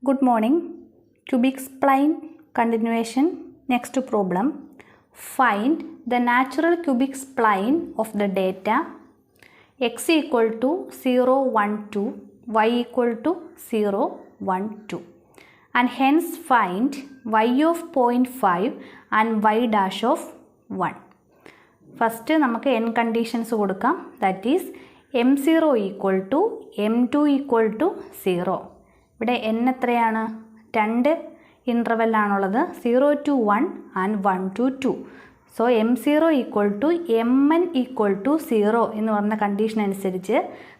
Good morning. Cubic spline continuation. Next problem. Find the natural cubic spline of the data x equal to 0, 1, 2, y equal to 0, 1, 2. And hence find y of 0.5 and y dash of 1. First നമുക്ക് n conditions കൊടുക്കാം. That is m0 equal to m2 equal to 0. ഇവിടെ n എത്രയാണ്? 2 interval ആണുള്ളത്. 0 to 1 and 1 to 2. So m0 equal to mn equal to 0 എന്ന് പറഞ്ഞ condition അനുസരിച്ച്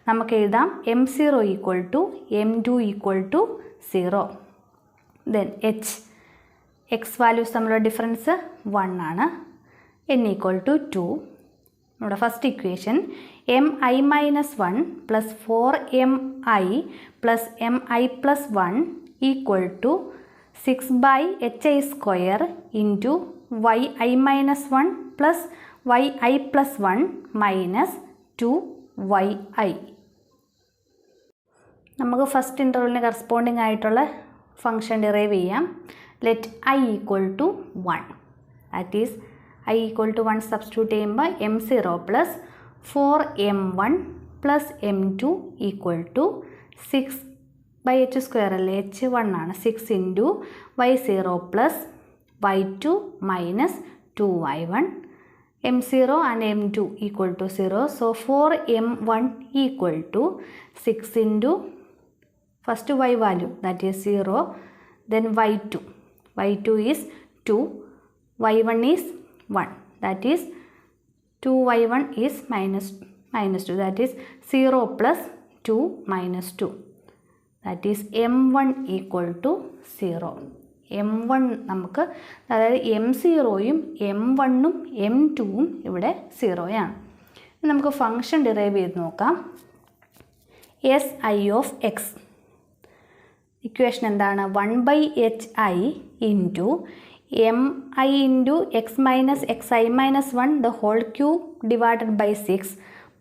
നമുക്ക് എഴുതാം m0 equal to m2 equal to 0. Then h x values തമ്മിലുള്ള difference 1 ആണ്. n equal to 2. നമ്മുടെ first equation mi minus 1 plus 4mi plus mi plus 1 equal to 6 by hi square into yi minus 1 plus yi plus 1 minus 2yi. നമുക്ക് first ഇൻ്റർവെലിന് corresponding ആയിട്ടുള്ള function derive ചെയ്യാം. Let i equal to 1. That is i equal to 1 substitute ചെയ്യുമ്പോൾ m0 plus 4m1 plus m2 equal to 6 by h square അല്ലേ, h1 ആണ്. 6 into y0 plus y2 minus 2y1. m0 and m2 equal to 0. So 4m1 equal to 6 into first y value that is 0. Then y2 is 2, y1 is 1, that is 2y1 is minus 2, that is 0 plus 2 minus 2, that is m1 equal to 0. m1 നമുക്ക് അതായത് m0യും m1ഉം m2ഉം ഇവിടെ 0 ആണ്. നമുക്ക് function derive ചെയ്ത് നോക്കാം. si of x equation എന്താണ്? 1/hi into mi into x minus xi minus 1 the whole cube divided by 6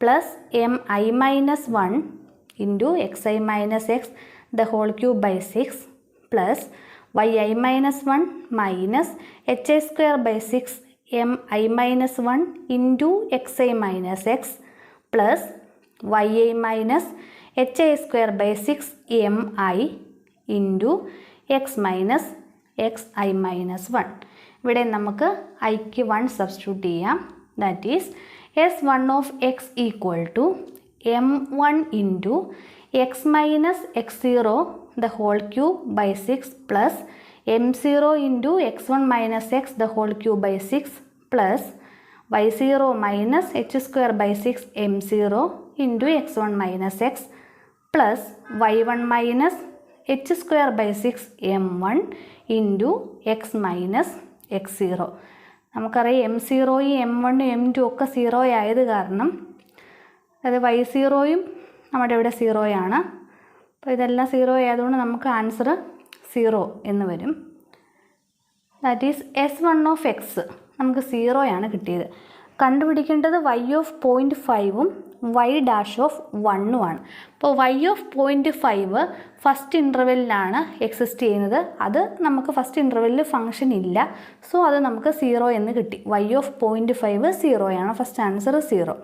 plus mi minus 1 into xi minus x the whole cube by 6 plus yi minus 1 minus hi square by 6 mi minus 1 into xi minus x plus yi minus hi square by 6 mi into x minus xi minus 1. ഇവിടെ നമുക്ക് iക്ക് 1 substitute ചെയ്യാം. That is s1 of x equal to m1 into x minus x0 the whole cube by 6 plus m0 into x1 minus x the whole cube by 6 plus y0 minus h square by 6 m0 into x1 minus x plus y1 minus h square by 6 m1 into x minus x0. നമുക്കറിയാം m0യും m1ഉം m2 ഒക്കെ 0 ആയത് കാരണം അത് y0യും നമ്മുടെ ഇവിടെ 0 ആണ്. അപ്പോൾ ഇതെല്ലാം 0 ആയതുകൊണ്ട് നമുക്ക് ആൻസർ 0 എന്ന് വരും. That is s1 of x നമുക്ക് 0 ആണ് കിട്ടിയത്. കണ്ടുപിടിക്കേണ്ടത് y ഓഫ് 0.5ഉം y ഡാഷ് ഓഫ് 1ഉം ആണ്. അപ്പോൾ y ഓഫ് 0.5 ഫസ്റ്റ് ഇൻ്റർവെല്ലിലാണ് എക്സിസ്റ്റ് ചെയ്യുന്നത്. അത് നമുക്ക് ഫസ്റ്റ് ഇൻ്റർവെല്ലിൽ ഫംഗ്ഷൻ ഇല്ല. സോ അത് നമുക്ക് 0 എന്ന് കിട്ടി. y ഓഫ് 0.5 0 ആണ്. First answer 0.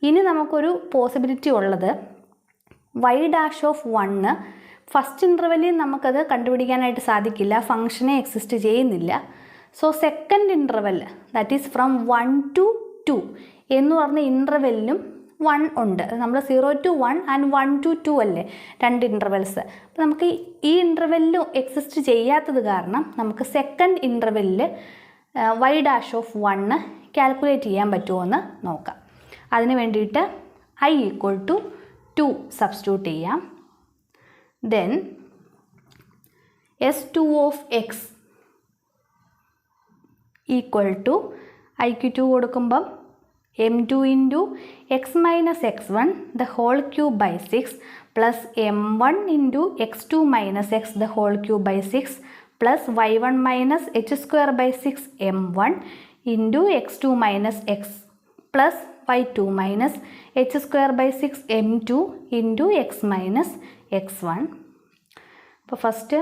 ഇനി നമുക്കൊരു പോസിബിലിറ്റി ഉള്ളത് y ഡാഷ് ഓഫ് 1 ഫസ്റ്റ് ഇൻ്റർവെല്ലിൽ നമുക്കത് കണ്ടുപിടിക്കാനായിട്ട് സാധിക്കില്ല. ഫംഗ്ഷനെ എക്സിസ്റ്റ് ചെയ്യുന്നില്ല. So second interval that is from 1 to 2 എന്ന് പറഞ്ഞ ഇൻ്റർവെല്ലിനും 1 ഉണ്ട്. നമ്മൾ 0 to 1 ആൻഡ് 1 to 2 അല്ലേ രണ്ട് ഇൻ്റർവെൽസ്. അപ്പോൾ നമുക്ക് ഈ ഇൻ്റർവെല്ലിൽ എക്സിസ്റ്റ് ചെയ്യാത്തത് കാരണം നമുക്ക് സെക്കൻഡ് ഇൻ്റർവെല്ലിൽ y ഡാഷ് ഓഫ് 1 കാൽക്കുലേറ്റ് ചെയ്യാൻ പറ്റുമോ എന്ന് നോക്കാം. അതിന് വേണ്ടിയിട്ട് i ഈക്വൽ ടു 2 സബ്സ്റ്റിറ്റ്യൂട്ട് ചെയ്യാം. Then s2 of x equal to ഐക്ക് 2 കൊടുക്കുമ്പം m2 into x minus x1 the whole cube by 6 plus m1 into x2 minus x the whole cube by 6 plus y1 minus h square by 6 m1 into x2 minus x plus y2 minus h square by 6 m2 into x minus x1. അപ്പോൾ first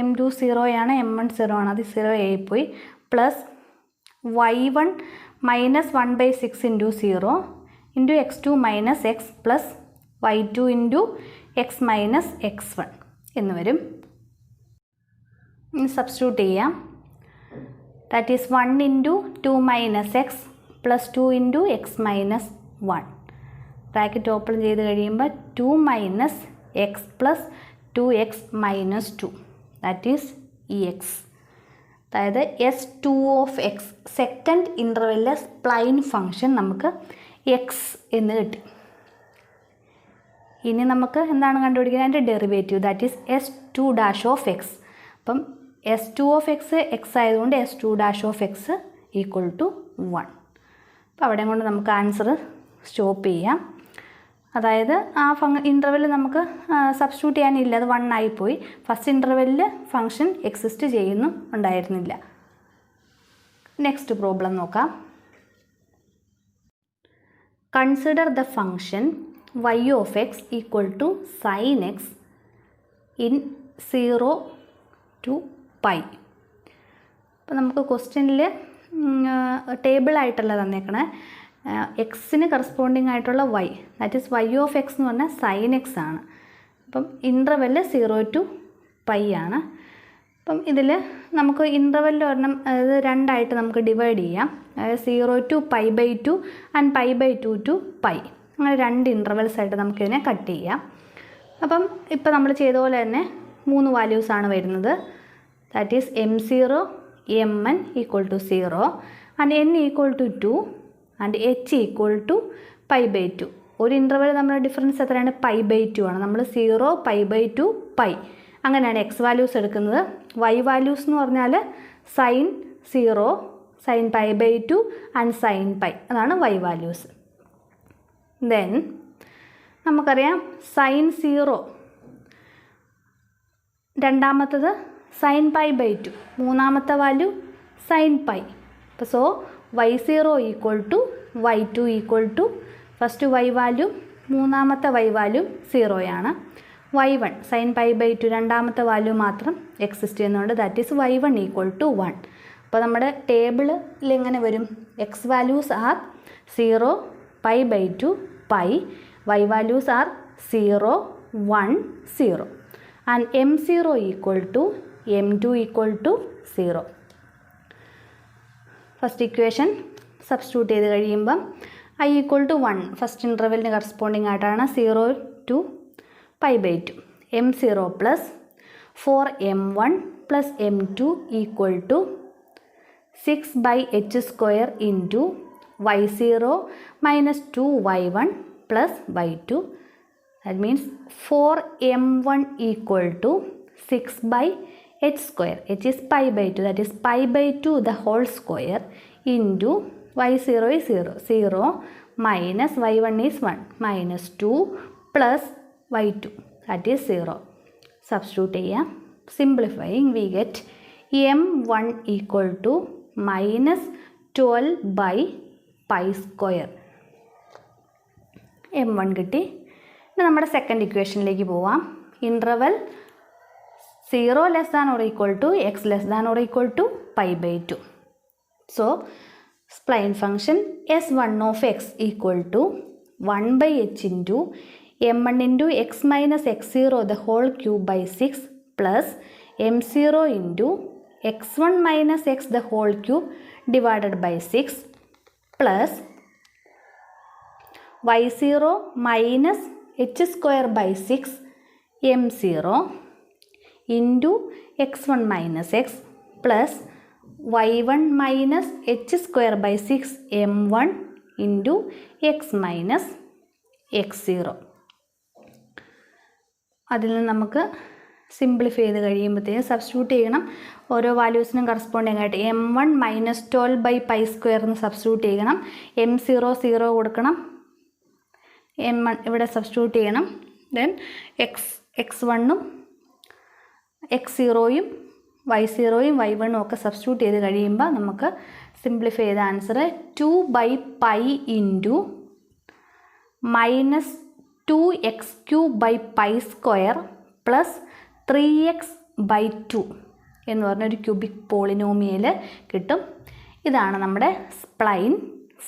m2 0 ആണ്, m1 0 ആണ്, അത് 0 ആയിപ്പോയി. Plus y1 minus 1/6 into 0 into x2 minus x plus y2 into x minus x1 എന്ന് വരും. Substitute ചെയ്യാം. That is 1 into 2 minus x plus 2 into x minus 1. Bracket open ചെയ്ത് കഴിയുമ്പോൾ 2 minus x plus 2x minus 2 that is x. അതായത് S2 of x second ഇൻ്റർവെല്ലിലെ spline function നമുക്ക് x എന്ന് കിട്ടി. ഇനി നമുക്ക് എന്താണ് കണ്ടുപിടിക്കുന്നത്? അതിൻ്റെ derivative that is S2 dash of x. അപ്പം S2 ഓഫ് എക്സ് എക്സ് ആയതുകൊണ്ട് S2 dash of x equal to 1. അപ്പോൾ അവിടെ കൊണ്ട് നമുക്ക് ആൻസർ സ്റ്റോപ്പ് ചെയ്യാം. അതായത് ആ ഇൻ്റർവെല്ലിൽ നമുക്ക് സബ്സ്റ്റിറ്റ്യൂട്ട് ചെയ്യാനില്ല, അത് 1 ആയിപ്പോയി. ഫസ്റ്റ് ഇൻ്റർവെല്ലിൽ ഫംഗ്ഷൻ എക്സിസ്റ്റ് ചെയ്യുന്നു ഉണ്ടായിരുന്നില്ല. നെക്സ്റ്റ് പ്രോബ്ലം നോക്കാം. Consider the function y of x equal to sine x in 0 to pi. അപ്പോൾ നമുക്ക് ക്വസ്റ്റ്യനിൽ ടേബിളായിട്ടുള്ള തന്നേക്കണേ എക്സിന് കറസ്പോണ്ടിങ് ആയിട്ടുള്ള y, that is y of x എന്ന് പറഞ്ഞാൽ സൈൻ എക്സ് ആണ്. അപ്പം ഇൻ്റർവെല്ല് 0 to പൈ ആണ്. അപ്പം ഇതിൽ നമുക്ക് ഇൻ്റർവെല്ലിൽ ഒരെണ്ണം അതായത് രണ്ടായിട്ട് നമുക്ക് ഡിവൈഡ് ചെയ്യാം. അതായത് 0 to π/2 ആൻഡ് π/2 to പൈ, അങ്ങനെ രണ്ട് ഇൻ്റർവെൽസ് ആയിട്ട് നമുക്കിതിനെ കട്ട് ചെയ്യാം. അപ്പം ഇപ്പം നമ്മൾ ചെയ്ത പോലെ തന്നെ 3 വാല്യൂസാണ് വരുന്നത്. That is m0 mn equal to 0 and n equal to 2 and h equal to π/2. ഒരു ഇൻ്റർവെൽ നമ്മുടെ ഡിഫറൻസ് എത്രയാണ്? π/2 ആണ്. നമ്മൾ 0 π/2 പൈ അങ്ങനെയാണ് എക്സ് വാല്യൂസ് എടുക്കുന്നത്. വൈ വാല്യൂസ് എന്ന് പറഞ്ഞാൽ sine 0 sine π/2 and sine pi, അതാണ് വൈ വാല്യൂസ്. ദെൻ നമുക്കറിയാം സൈൻ 0 രണ്ടാമത്തത് സൈൻ π/2, മൂന്നാമത്തെ വാല്യൂ സൈൻ പൈ. അപ്പോൾ so y0 equal to y2 equal to first y value മൂന്നാമത്തെ വൈ വാല്യൂ 0 ആണ്. y1 സൈൻ π/2 രണ്ടാമത്തെ വാല്യൂ മാത്രം എക്സിസ്റ്റ് ചെയ്യുന്നുണ്ട്, that is y1 equal to 1. അപ്പോൾ നമ്മുടെ ടേബിളിൽ എങ്ങനെ വരും? X values are 0 π/2 pi, y values are 0 1 0 and m0 equal to m2 equal to 0. First equation substitute ചെയ്ത് കഴിയുമ്പം i ഈക്വൽ ടു 1 ഫസ്റ്റ് ഇൻ്റർവെല്ലിന് കറസ്പോണ്ടിങ് ആയിട്ടാണ് 0 to π/2. m0 plus 4m1 plus m2 equal to 6/h² into y0 minus 2y1 plus y2. That means 4m1 equal to 6/h², h is π/2, that is π/2 the whole square into y0 is 0, 0 minus y1 is 1 minus 2 plus y2 that is 0. Substitute ചെയ്യാം. Simplifying we get m1 equal to minus 12/π². m1 കിട്ടി. ഇനി നമ്മുടെ second ഇക്വേഷനിലേക്ക് പോവാം. Interval 0 less than or equal to x less than or equal to π/2. So, spline function s1 of x equal to 1/h into m1 into x minus x0 the whole cube by 6 plus m0 into x1 minus x the whole cube divided by 6 plus y0 minus h² by 6 m0 into x1 minus x plus y1 minus h² by 6 m1 into x minus x0. അതിൽ നിന്ന് നമുക്ക് simplify ചെയ്ത് കഴിയുമ്പോഴത്തേക്ക് substitute ചെയ്യണം. ഓരോ വാല്യൂസിനും corresponding ആയിട്ട് m1 minus 12/π² എന്ന് substitute ചെയ്യണം. m0 0 കൊടുക്കണം, m1 ഇവിടെ സബ്സ്റ്റിറ്റ്യൂട്ട് ചെയ്യണം. ദെൻ x1ഉം x0യും y0യും y1ഉം ഒക്കെ സബ്സ്റ്റിറ്റ്യൂട്ട് ചെയ്ത് കഴിയുമ്പോൾ നമുക്ക് സിംപ്ലിഫൈ ചെയ്ത answer 2/π into minus 2x³ by π² plus 3x/2 എന്ന് പറഞ്ഞൊരു ക്യൂബിക് പോളിനോമിയൽ കിട്ടും. ഇതാണ് നമ്മുടെ സ്പ്ലൈൻ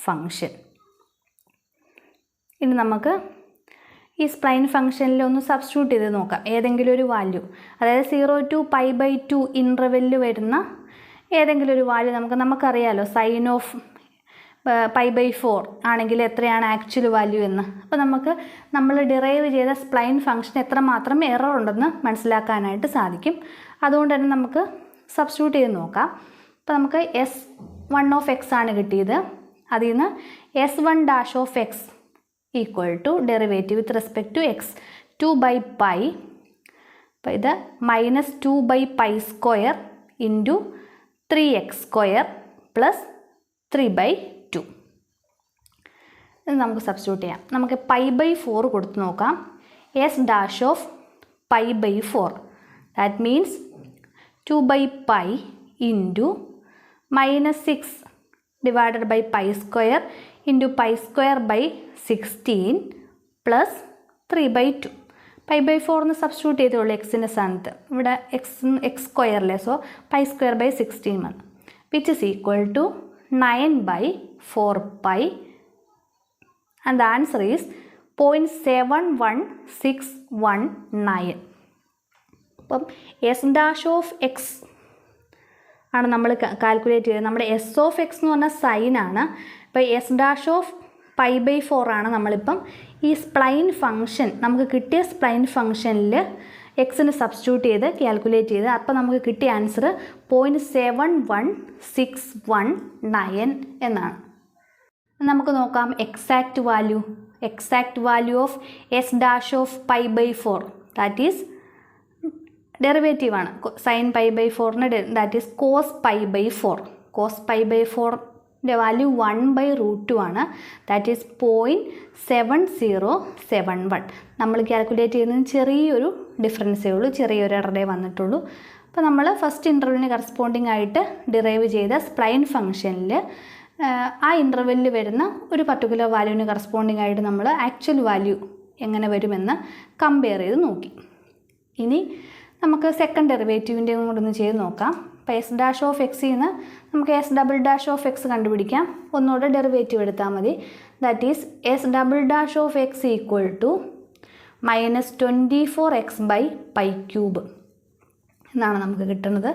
ഫംഗ്ഷൻ. ഇനി നമുക്ക് ഈ സ്പ്ലൈൻ ഫംഗ്ഷനിൽ ഒന്ന് സബ്സ്റ്റിറ്റ്യൂട്ട് ചെയ്ത് നോക്കാം. ഏതെങ്കിലും ഒരു വാല്യൂ, അതായത് 0 to π/2 ഇൻ്റർവെല്ലിൽ വരുന്ന ഏതെങ്കിലും ഒരു വാല്യൂ നമുക്കറിയാമല്ലോ സൈൻ ഓഫ് π/4 ആണെങ്കിൽ എത്രയാണ് ആക്ച്വൽ വാല്യൂ എന്ന്. അപ്പോൾ നമ്മൾ ഡിറൈവ് ചെയ്ത സ്പ്ലൈൻ ഫംഗ്ഷൻ എത്രമാത്രം എറർ ഉണ്ടെന്ന് മനസ്സിലാക്കാനായിട്ട് സാധിക്കും. അതുകൊണ്ട് തന്നെ നമുക്ക് സബ്സ്റ്റിറ്റ്യൂട്ട് ചെയ്ത് നോക്കാം. അപ്പോൾ നമുക്ക് S1 ആണ് കിട്ടിയത്. അതിൽ നിന്ന് S1' equal to derivative with respect to x 2/π. അപ്പോൾ ഇത് -2/π² ഇൻറ്റു 3x² പ്ലസ് 3/2. ഇത് നമുക്ക് സബ്സ്റ്റിറ്റ്യൂട്ട് ചെയ്യാം. നമുക്ക് π/4 കൊടുത്ത് നോക്കാം. S'(π/4) that means 2/π into -6 divided by π² into π²/16 plus 3/2. π/4 എന്ന് സബ്സ്റ്റിറ്റ്യൂട്ട് ചെയ്തോളൂ എക്സിൻ്റെ സ്ഥാനത്ത്. ഇവിടെ x² അല്ലേ, സോ π²/16 വന്നു, which is equal to 9/4π. And the answer is 0.71619. അപ്പം S'(x) ആണ് നമ്മൾ കാൽക്കുലേറ്റ് ചെയ്തത്. നമ്മുടെ S(x) എന്ന് പറഞ്ഞാൽ സൈനാണ്. അപ്പോൾ S'(π/4) ആണ് നമ്മളിപ്പം ഈ സ്പ്ലൈൻ ഫംഗ്ഷൻ, നമുക്ക് കിട്ടിയ സ്പ്ലൈൻ ഫംഗ്ഷനിൽ എക്സിന് സബ്സ്റ്റിറ്റ്യൂട്ട് ചെയ്ത് കാൽക്കുലേറ്റ് ചെയ്ത് അപ്പോൾ നമുക്ക് കിട്ടിയ ആൻസർ 0.71619 എന്നാണ്. നമുക്ക് നോക്കാം exact value of S'(π/4) that is derivative ആണ്. സൈൻ π/4ന് ദാറ്റ് ഈസ് കോസ് π/4. കോസ് π/4ൻ്റെ വാല്യൂ 1/√2 ആണ്. That is 0.7071. നമ്മൾ കാൽക്കുലേറ്റ് ചെയ്യുന്നതിന് ചെറിയൊരു ഡിഫറൻസേ ഉള്ളൂ, ചെറിയൊരു എററേ വന്നിട്ടുള്ളൂ. അപ്പോൾ നമ്മൾ ഫസ്റ്റ് ഇൻ്റർവെല്ലിന് കറസ്പോണ്ടിങ് ആയിട്ട് ഡിറൈവ് ചെയ്ത സ്പ്ലൈൻ ഫംഗ്ഷനിൽ ആ ഇൻ്റർവെല്ലിൽ വരുന്ന ഒരു പർട്ടിക്കുലർ വാല്യൂവിന് കറസ്പോണ്ടിങ് ആയിട്ട് നമ്മൾ ആക്ച്വൽ വാല്യൂ എങ്ങനെ വരുമെന്ന് കമ്പയർ ചെയ്ത് നോക്കി. ഇനി നമുക്ക് സെക്കൻഡ് ഡെറിവേറ്റീവിൻ്റെയും കൂടെ ഒന്ന് ചെയ്ത് നോക്കാം. അപ്പോൾ S'(x) നിന്ന് നമുക്ക് S'(x) കണ്ടുപിടിക്കാം. ഒന്നുകൂടെ ഡെറിവേറ്റീവ് എടുത്താൽ മതി. That is S'(x) equal to -24x/π³ എന്നാണ് നമുക്ക് കിട്ടുന്നത്.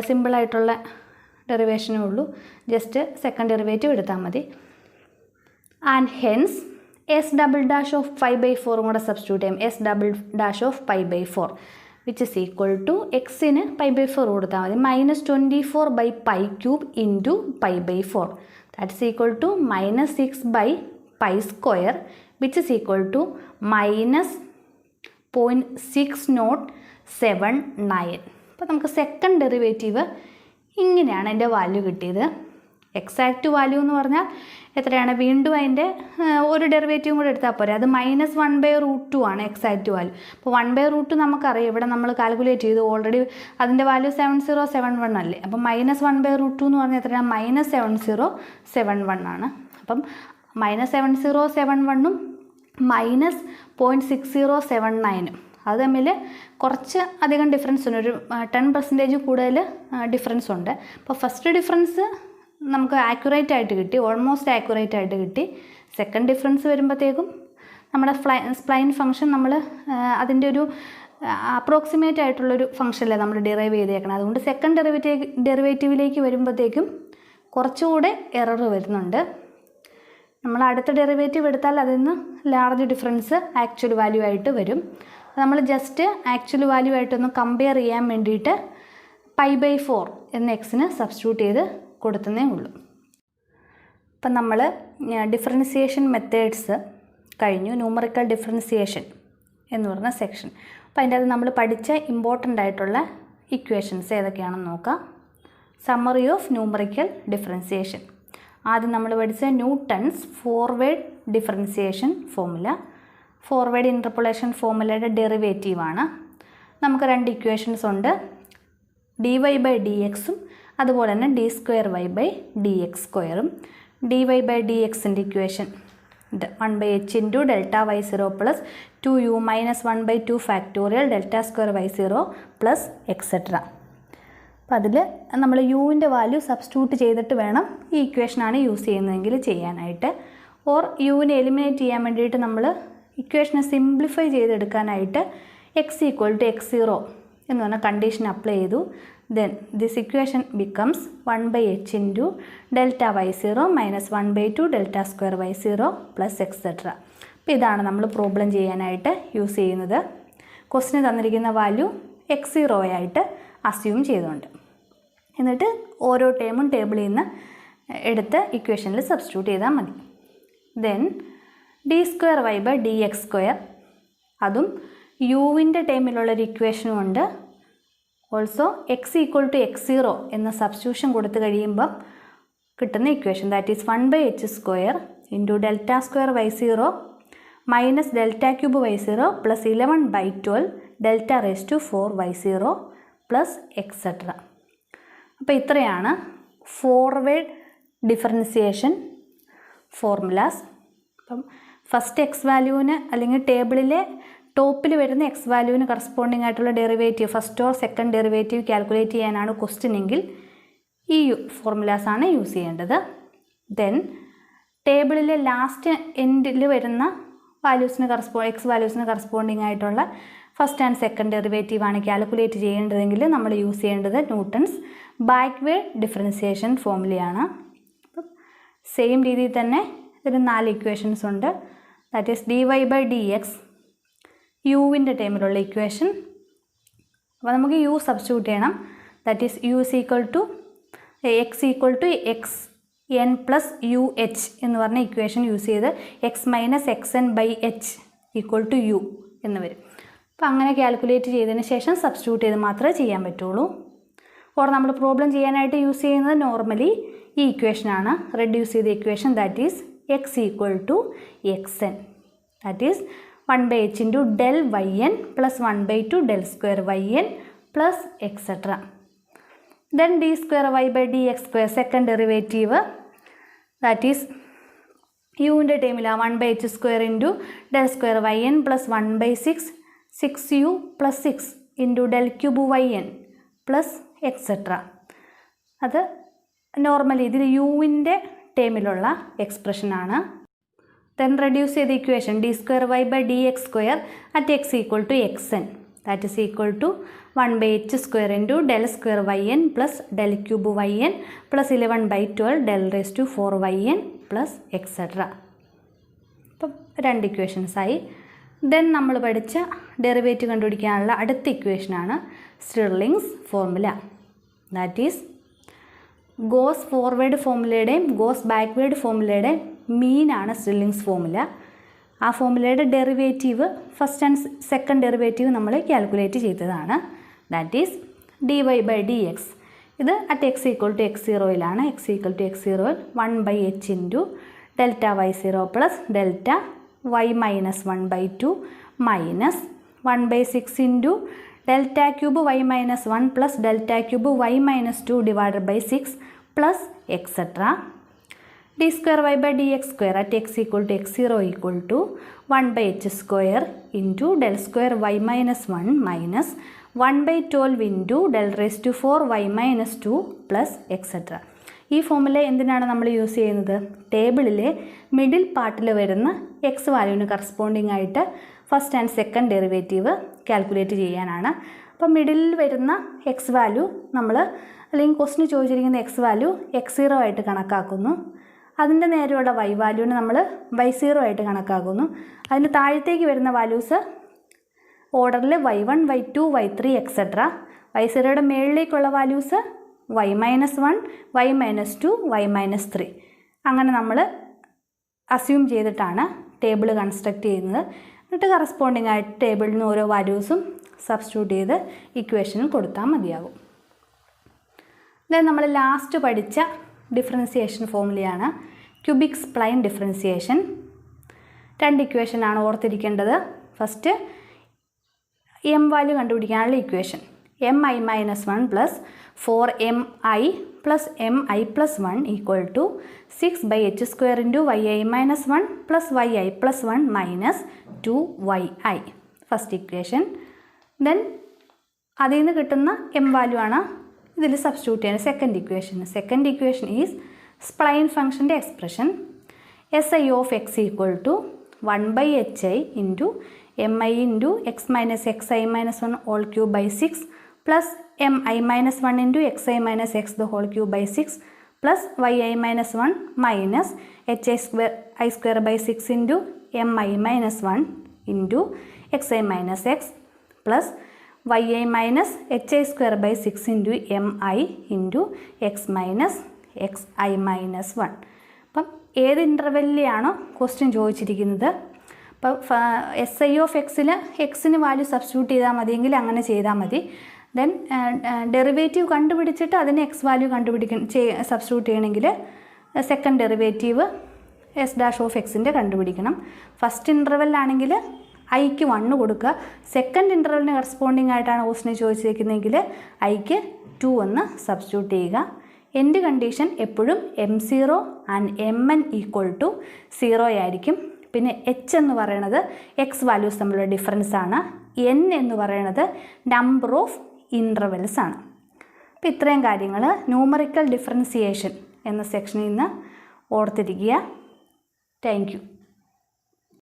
സിമ്പിളായിട്ടുള്ള ഡെറിവേഷനേ ഉള്ളൂ. ജസ്റ്റ് സെക്കൻഡ് ഡെറിവേറ്റീവ് എടുത്താൽ മതി. ആൻഡ് ഹെൻസ് S'(π/4) കൂടെ സബ്സ്റ്റിറ്റ്യൂട്ട് ചെയ്യും. S'(π/4) which is equal to x-ന് π/4 കൊടുത്താൽ മതി. -24/π³ into π/4 that is equal to -6/π², which is equal to -0.6079. അപ്പോൾ നമുക്ക് സെക്കൻഡ് ഡെറിവേറ്റീവ് ഇങ്ങനെയാണ് എൻ്റെ വാല്യൂ കിട്ടിയത്. എക്സാക്റ്റ് വാല്യൂ എന്ന് പറഞ്ഞാൽ എത്രയാണ്, വീണ്ടും അതിൻ്റെ ഒരു ഡെറിവേറ്റീവും കൂടെ എടുത്താൽ പോരെ. അത് -1/√2 ആണ് എക്സാക്റ്റ് വാല്യൂ. അപ്പോൾ 1/√2 നമുക്കറിയാം, ഇവിടെ നമ്മൾ കാൽക്കുലേറ്റ് ചെയ്തു ഓൾറെഡി. അതിൻ്റെ വാല്യൂ 7071 അല്ലേ. അപ്പം -1/√2 എന്ന് പറഞ്ഞാൽ എത്രയാണ്, -7071 ആണ്. അപ്പം -7071ഉം -0.6079 അത് തമ്മിൽ കുറച്ച് അധികം ഡിഫറൻസ് ഉണ്ട്. ഒരു 10% കൂടുതൽ ഡിഫറൻസ് ഉണ്ട്. അപ്പോൾ ഫസ്റ്റ് ഡിഫറൻസ് നമുക്ക് ആക്യുറേറ്റ് ആയിട്ട് കിട്ടി, ഓൾമോസ്റ്റ് ആക്യുറേറ്റ് ആയിട്ട് കിട്ടി. സെക്കൻഡ് ഡിഫറൻസ് വരുമ്പോഴത്തേക്കും നമ്മുടെ സ്പ്ലൈൻ ഫംഗ്ഷൻ നമ്മൾ അതിൻ്റെ ഒരു അപ്രോക്സിമേറ്റ് ആയിട്ടുള്ളൊരു ഫംഗ്ഷനല്ലേ നമ്മൾ ഡിറൈവ് ചെയ്തേക്കണം. അതുകൊണ്ട് സെക്കൻഡ് ഡെറിവേറ്റീവിലേക്ക് വരുമ്പോഴത്തേക്കും കുറച്ചുകൂടെ എറർ വരുന്നുണ്ട്. നമ്മൾ അടുത്ത ഡെറിവേറ്റീവ് എടുത്താൽ അതിൽ നിന്ന് ലാർജ് ഡിഫറൻസ് ആക്ച്വൽ വാല്യൂ ആയിട്ട് വരും. നമ്മൾ ജസ്റ്റ് ആക്ച്വൽ വാല്യൂ ആയിട്ടൊന്ന് കമ്പയർ ചെയ്യാൻ വേണ്ടിയിട്ട് π/4 എന്ന എക്സിന് സബ്സ്റ്റിറ്റ്യൂട്ട് ചെയ്ത് കൊടുത്തതേ ഉള്ളൂ. അപ്പം നമ്മൾ ഡിഫറൻസിയേഷൻ മെത്തേഡ്സ് കഴിഞ്ഞു. ന്യൂമറിക്കൽ ഡിഫറൻസിയേഷൻ എന്ന് പറഞ്ഞ സെക്ഷൻ. അപ്പോൾ അതിൻ്റെ അത് നമ്മൾ പഠിച്ച ഇമ്പോർട്ടൻ്റ് ആയിട്ടുള്ള ഇക്വേഷൻസ് ഏതൊക്കെയാണെന്ന് നോക്കാം. Summary of numerical differentiation. ആദ്യം നമ്മൾ പഠിച്ച Newton's forward differentiation formula. Forward interpolation ഫോർമുലയുടെ ഡെറിവേറ്റീവാണ്. നമുക്ക് രണ്ട് ഇക്വേഷൻസ് ഉണ്ട്, dy/dxഉം അതുപോലെ തന്നെ d²y/dx². dy/dxൻ്റെ equation 1/h into delta y0 plus 2u minus 1/2 factorial delta square y0 plus etc. അപ്പോൾ അതിൽ നമ്മൾ യുവിൻ്റെ വാല്യൂ സബ്സ്റ്റിറ്റ്യൂട്ട് ചെയ്തിട്ട് വേണം ഈ ഇക്വേഷനാണ് യൂസ് ചെയ്യുന്നതെങ്കിൽ ചെയ്യാനായിട്ട്. ഓർ യുവിനെ എലിമിനേറ്റ് ചെയ്യാൻ വേണ്ടിയിട്ട് നമ്മൾ ഇക്വേഷനെ സിംപ്ലിഫൈ ചെയ്തെടുക്കാനായിട്ട് x = x0 എന്ന് പറഞ്ഞ കണ്ടീഷൻ അപ്ലൈ ചെയ്തു. Then this equation becomes 1/h into delta y0 minus 1/2 delta square y0 plus etc. അപ്പോൾ ഇതാണ് നമ്മൾ പ്രോബ്ലം ചെയ്യാനായിട്ട് യൂസ് ചെയ്യുന്നത്. ക്വസ്റ്റിന് തന്നിരിക്കുന്ന വാല്യൂ x0 ആയിട്ട് അസ്യൂം ചെയ്തുകൊണ്ട്. എന്നിട്ട് ഓരോ ടേമും ടേബിളിൽ നിന്ന് എടുത്ത് ഇക്വേഷനിൽ സബ്സ്റ്റിറ്റ്യൂട്ട് ചെയ്താൽ മതി. ദെൻ d²y/dx², അതും യുവിൻ്റെ ടേമിലുള്ളൊരു ഇക്വേഷനും ഉണ്ട്. ഓൾസോ x = x0 എന്ന സബ്സ്റ്റിറ്റ്യൂഷൻ കൊടുത്തു കഴിയുമ്പം കിട്ടുന്ന equation that is 1/h² into delta square y0 minus delta cube y0 plus 11/12 delta raise to 4y0 plus etcetera. അപ്പോൾ ഇത്രയാണ് ഫോർവേഡ് ഡിഫറൻസിയേഷൻ ഫോർമുലാസ്. അപ്പം ഫസ്റ്റ് എക്സ് വാല്യൂവിന് അല്ലെങ്കിൽ ടേബിളിലെ ടോപ്പിൽ വരുന്ന എക്സ് വാല്യൂവിന് കറസ്പോണ്ടിങ് ആയിട്ടുള്ള derivative first or second derivative calculate ചെയ്യാനാണ് ക്വസ്റ്റ്യനെങ്കിൽ ഈ ഫോർമുലാസാണ് യൂസ് ചെയ്യേണ്ടത്. ദെൻ ടേബിളിലെ ലാസ്റ്റ് എൻഡിൽ വരുന്ന വാല്യൂസിന് എക്സ് വാല്യൂസിന് കറസ്പോണ്ടിങ് ആയിട്ടുള്ള ഫസ്റ്റ് ആൻഡ് സെക്കൻഡ് ഡെറിവേറ്റീവാണ് കാൽക്കുലേറ്റ് ചെയ്യേണ്ടതെങ്കിൽ നമ്മൾ യൂസ് ചെയ്യേണ്ടത് ന്യൂട്ടൺസ് ബാക്ക്വേർഡ് ഡിഫറൻസിയേഷൻ ഫോർമുലയാണ്. അപ്പം സെയിം രീതിയിൽ തന്നെ ഇതിന് 4 ഇക്വേഷൻസ് ഉണ്ട്. ദാറ്റ് ഈസ് dy/dx യുവിൻ്റെ ടൈമിലുള്ള ഇക്വേഷൻ. അപ്പോൾ നമുക്ക് യു സബ്സ്റ്റിറ്റ്യൂട്ട് ചെയ്യണം. That is u x = xn plus UH എന്ന് പറഞ്ഞ ഇക്വേഷൻ യൂസ് ചെയ്ത് x - xn/h = u എന്ന് വരും. അപ്പോൾ അങ്ങനെ കാൽക്കുലേറ്റ് ചെയ്തതിന് ശേഷം സബ്സ്റ്റിറ്റ്യൂട്ട് ചെയ്ത് മാത്രമേ ചെയ്യാൻ പറ്റുള്ളൂ. ഓർ നമ്മൾ പ്രോബ്ലം ചെയ്യാനായിട്ട് യൂസ് ചെയ്യുന്നത് നോർമലി ഈ ഇക്വേഷനാണ്, റെഡ്യൂസ് ചെയ്ത equation. That is x = xn, that is 1/h into del yn plus 1/2 del square yn plus etc. Then d²y/dx², second derivative, that is യുവിൻ്റെ ടൈമിൽ 1/h² into del square yn plus 1/6 6u plus 6 into del cube yn plus etc. അത് normally ഇതിൽ യുവിൻ്റെ ടൈമിലുള്ള എക്സ്പ്രഷനാണ്. Then reduce the equation d²y/dx² at x = xn, that is equal to 1/h² into del square yn plus del cube yn plus 11/12 del raised to 4yn plus etc. അപ്പം 2 ഇക്വേഷൻസായി. Then നമ്മൾ പഠിച്ച derivative കണ്ടുപിടിക്കാനുള്ള അടുത്ത ഇക്വേഷനാണ് Stirling's formula. That is Gauss forward ഫോർമുലയുടെയും Gauss backward ഫോർമുലയുടെയും മീനാണ് Stirling's formula. ആ ഫോർമുലയുടെ derivative first and second derivative നമ്മൾ കാൽക്കുലേറ്റ് ചെയ്തതാണ്. That is dy/dx. ഇത് അറ്റ് x = x0യിലാണ്. x = x0യിൽ 1/h into delta y0 plus delta y - 1/2 minus 1/6 into delta cube y - 1 plus delta cube y - 2 / 6 plus etcetera. d²y/dx² at x = x0 equal to 1/h² into del square y - 1 minus 1/12 into del raised to 4 y - 2 plus etc. ഈ formula എന്തിനാണ് നമ്മൾ use ചെയ്യുന്നത്? ടേബിളിലെ middle പാർട്ടിൽ വരുന്ന x വാല്യൂവിന് corresponding ആയിട്ട് first and second derivative calculate ചെയ്യാനാണ്. അപ്പോൾ മിഡിലിൽ വരുന്ന എക്സ് വാല്യൂ നമ്മൾ അല്ലെങ്കിൽ ക്വസ്റ്റിന് ചോദിച്ചിരിക്കുന്ന എക്സ് വാല്യൂ x0 ആയിട്ട് കണക്കാക്കുന്നു. അതിൻ്റെ നേരെയുള്ള y വാല്യൂവിന് നമ്മൾ y0 ആയിട്ട് കണക്കാക്കുന്നു. അതിന് താഴത്തേക്ക് വരുന്ന വാല്യൂസ് ഓർഡറിൽ y1, y2, y3 എക്സെട്ര. y0യുടെ മുകളിലേക്കുള്ള വാല്യൂസ് y - 1, y - 2, y - 3 അങ്ങനെ നമ്മൾ അസ്യൂം ചെയ്തിട്ടാണ് ടേബിൾ കൺസ്ട്രക്റ്റ് ചെയ്യുന്നത്. എന്നിട്ട് കറസ്പോണ്ടിങ് ആയിട്ട് ടേബിളിൽ നിന്ന് ഓരോ വാല്യൂസും സബ്സ്റ്റിറ്റ്യൂട്ട് ചെയ്ത് ഇക്വേഷനിൽ കൊടുത്താൽ മതിയാകും. നമ്മൾ ലാസ്റ്റ് പഠിച്ച ഡിഫറൻസിയേഷൻ ഫോർമുലയാണ് ക്യൂബിക് സ്പ്ലൈൻ ഡിഫറൻസിയേഷൻ. 2 ഇക്വേഷനാണ് ഓർത്തിരിക്കേണ്ടത്. ഫസ്റ്റ് എം വാല്യൂ കണ്ടുപിടിക്കാനുള്ള equation mi minus 1 plus 4mi plus mi plus 1 equal to 6 by h square into yi minus 1 plus yi plus 1 minus 2yi. First equation. Then അതിൽ നിന്ന് കിട്ടുന്ന M value ആണ് ഇതിൽ substitute ചെയ്യുന്നത് second equation. Second equation is spline ഫംഗ്ഷൻ്റെ expression S I of x equal to 1/hi into M I into x minus x I minus 1 whole cube by 6 plus M I minus 1 into x I minus x the whole cube by 6 plus y I minus 1 minus h I square by 6 into M I minus 1 into x I minus x plus yi minus hi square by 6 into mi into x minus xi minus 1. അപ്പം ഏത് ഇൻ്റർവെല്ലിലാണോ question ചോദിച്ചിരിക്കുന്നത്, അപ്പോൾ S I of എക്സിൽ എക്സിന് value substitute ചെയ്താൽ മതിയെങ്കിൽ അങ്ങനെ ചെയ്താൽ മതി. ദെൻ ഡെറിവേറ്റീവ് കണ്ടുപിടിച്ചിട്ട് അതിന് എക്സ് വാല്യൂ സബ്സ്റ്റിറ്റ്യൂട്ട് ചെയ്യണമെങ്കിൽ second derivative S dash of എക്സിൻ്റെ കണ്ടുപിടിക്കണം. ഫസ്റ്റ് ഇൻ്റർവെല്ലാണെങ്കിൽ ഐക്ക് 1 കൊടുക്കുക. സെക്കൻഡ് ഇൻ്റർവെലിന് കറസ്പോണ്ടിങ് ആയിട്ടാണ് ക്വസ്റ്റിന് ചോദിച്ചിരിക്കുന്നതെങ്കിൽ ഐക്ക് 2 എന്ന് സബ്സ്റ്റിറ്റ്യൂട്ട് ചെയ്യുക. എൻഡ് കണ്ടീഷൻ എപ്പോഴും m0 and mn equal to 0 ആയിരിക്കും. പിന്നെ h എന്ന് പറയുന്നത് എക്സ് വാല്യൂസ് തമ്മിലുള്ള ഡിഫറൻസ് ആണ്. n എന്ന് പറയുന്നത് നമ്പർ ഓഫ് ഇൻ്റർവെൽസ് ആണ്. അപ്പോൾ ഇത്രയും കാര്യങ്ങൾ ന്യൂമറിക്കൽ ഡിഫറൻസിയേഷൻ എന്ന സെക്ഷനിൽ നിന്ന് ഓർത്തിരിക്കുക. Thank you.